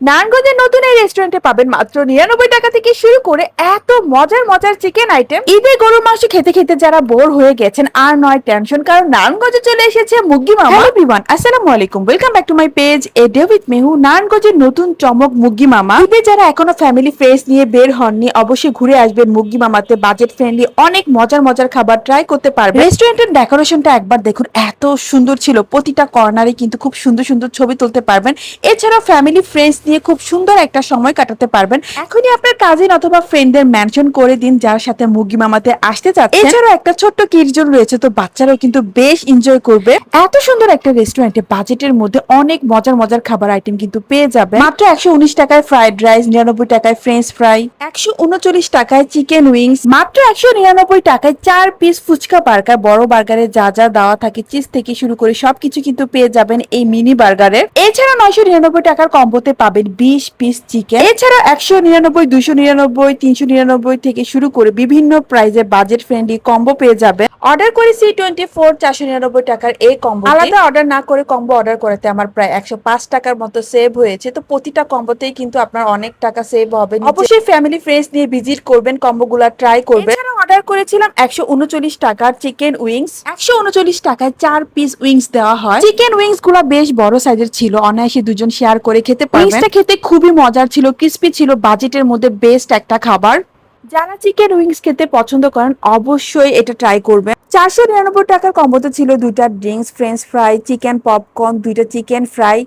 নারায়ণগঞ্জের নতুন এই রেস্টুরেন্টে পাবেন মাত্র 99 টাকা থেকে শুরু করে এত মজার মজার চিকেন আইটেম। ঈদে গরুর মাংস খেতে খেতে যারা বোর হয়ে গেছেন আর নয় টেনশন, কারণ নারায়ণগঞ্জে চলে এসেছে মুগি মামা। হ্যালো এভরিওয়ান, আসসালামু আলাইকুম, welcome back to my page a day with Mehu. নারায়ণগঞ্জের নতুন চমক মুগি মামা। ঈদে যারা এখনো ফ্যামিলি ফ্রেন্ডস নিয়ে বের হননি, অবশ্যই ঘুরে আসবেন মুগি মামাতে। বাজেট ফ্রেন্ডলি অনেক মজার মজার খাবার ট্রাই করতে পারবেন। রেস্টুরেন্টের ডেকোরেশনটা একবার দেখুন, এত সুন্দর ছিল। প্রতিটা কর্নারে কিন্তু খুব সুন্দর সুন্দর ছবি তুলতে পারবেন। এছাড়াও ফ্যামিলি ফ্রেন্ডস নিয়ে খুব সুন্দর একটা সময় কাটাতে পারবেন। এখনই আপনার কাজিন অথবা ফ্রেন্ডদের মেনশন করে দিন যার সাথে মুগি মামাতে আসতে চাচ্ছেন। এছাড়াও একটা ছোট্ট কিডস জোন রয়েছে, তো বাচ্চারাও কিন্তু বেশ এনজয় করবে। এত সুন্দর একটা রেস্টুরেন্টে বাজেটের মধ্যে অনেক মজার মজার খাবার আইটেম কিন্তু পেয়ে যাবে মাত্র 119 টাকায় ফ্রাইড রাইস, 99 টাকায় ফ্রেঞ্চ ফ্রাই, 139 টাকায় চিকেন উইংস, মাত্র 199 টাকায় 4 পিস ফুচকা বার্গার। বড় বার্গারে যা যা দেওয়া থাকে, চিজ থেকে শুরু করে সবকিছু কিন্তু পেয়ে যাবেন এই মিনি বার্গারে। এছাড়া 999 টাকার কম্বোতে পাবেন 20 পিস চিকেন। এছাড়া 199, 299, 399 থেকে শুরু করে বিভিন্ন প্রাইজে বাজেট ফ্রেন্ডলি কম্বো পেয়ে যাবে। অর্ডার করেছি C24 499 টাকার এই কম্বো। আলাদা অর্ডার না করে কম্বো অর্ডার করাতে আমার প্রায় 105 টাকার মতো সেভ হয়েছে। তো প্রতিটা কম্বোতেই কিন্তু আপনার অনেক টাকা সেভ হবে। অবশ্যই ফ্যামিলি ফ্রেন্ডস নিয়ে ভিজিট করবেন, কম্বোগুলা ট্রাই করবেন। এছাড়া অর্ডার করেছিলাম 139 টাকার চিকেন উইংস। 139 টাকায় 4 পিস উইংস দেওয়া হয়। চিকেন উইংস গুলা বেশ বড় সাইজের ছিল, অনায়াসে দুজন শেয়ার করে খেতে পারবেন। উইংসটা খেতে খুবই মজার ছিল, ক্রিস্পি ছিল, বাজেটের মধ্যে বেস্ট একটা খাবার। যারা চিকেন উইংস খেতে পছন্দ করেন অবশ্যই এটা ট্রাই করবেন। 499 টাকার কম্বোতে ছিল 2টা drinks, French fry, chicken popcorn, 2টা চিকেন ফ্রাই।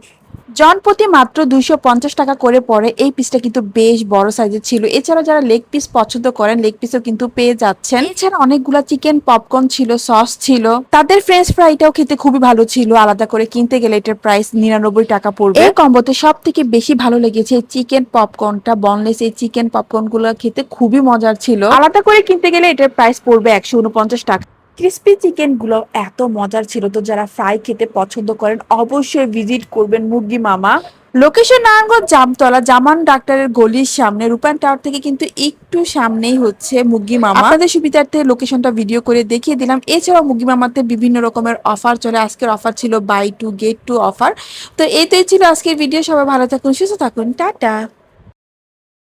জনপ্রতি মাত্র 250 টাকা করে পড়ে। এই পিসটা কিন্তু বেশ বড় সাইজের ছিল। এছাড়া যারা লেগ পিস পছন্দ করেন, লেগ পিসও কিন্তু পেয়ে যাচ্ছেন। এছাড়া অনেকগুলা চিকেন পপকর্ন ছিল, সস ছিল। তাদের ফ্রেঞ্চ ফ্রাইটাও খেতে খুবই ভালো ছিল। আলাদা করে কিনতে গেলে এটার প্রাইস 99 টাকা পড়বে। এই কম্বোতে সব থেকে বেশি ভালো লেগেছে চিকেন পপকর্নটা, বনলেস এই চিকেন পপকর্ন গুলো খেতে খুবই মজার ছিল। আলাদা করে কিনতে গেলে এটার প্রাইস পড়বে 149 টাকা। ক্রিস্পি চিকেন গুলো এত মজার ছিল। তো যারা ফ্রাই খেতে পছন্দ করেন অবশ্যই ভিজিট করবেন মুগি মামা। লোকেশন নারায়ণগঞ্জ জামতলা, জামান ডাক্তারের গলির সামনে, রূপায়ণ টাওয়ার থেকে কিন্তু একটু সামনেই হচ্ছে মুগি মামা। আপনাদের সুবিধার্থে লোকেশনটা ভিডিও করে দেখিয়ে দিলাম। এছাড়াও মুগি মামাতে বিভিন্ন রকমের অফার চলে। আজকের অফার ছিল buy two get two offer. তো এইটাই ছিল আজকের ভিডিও। সবাই ভালো থাকুন, সুস্থ থাকুন, টাটা।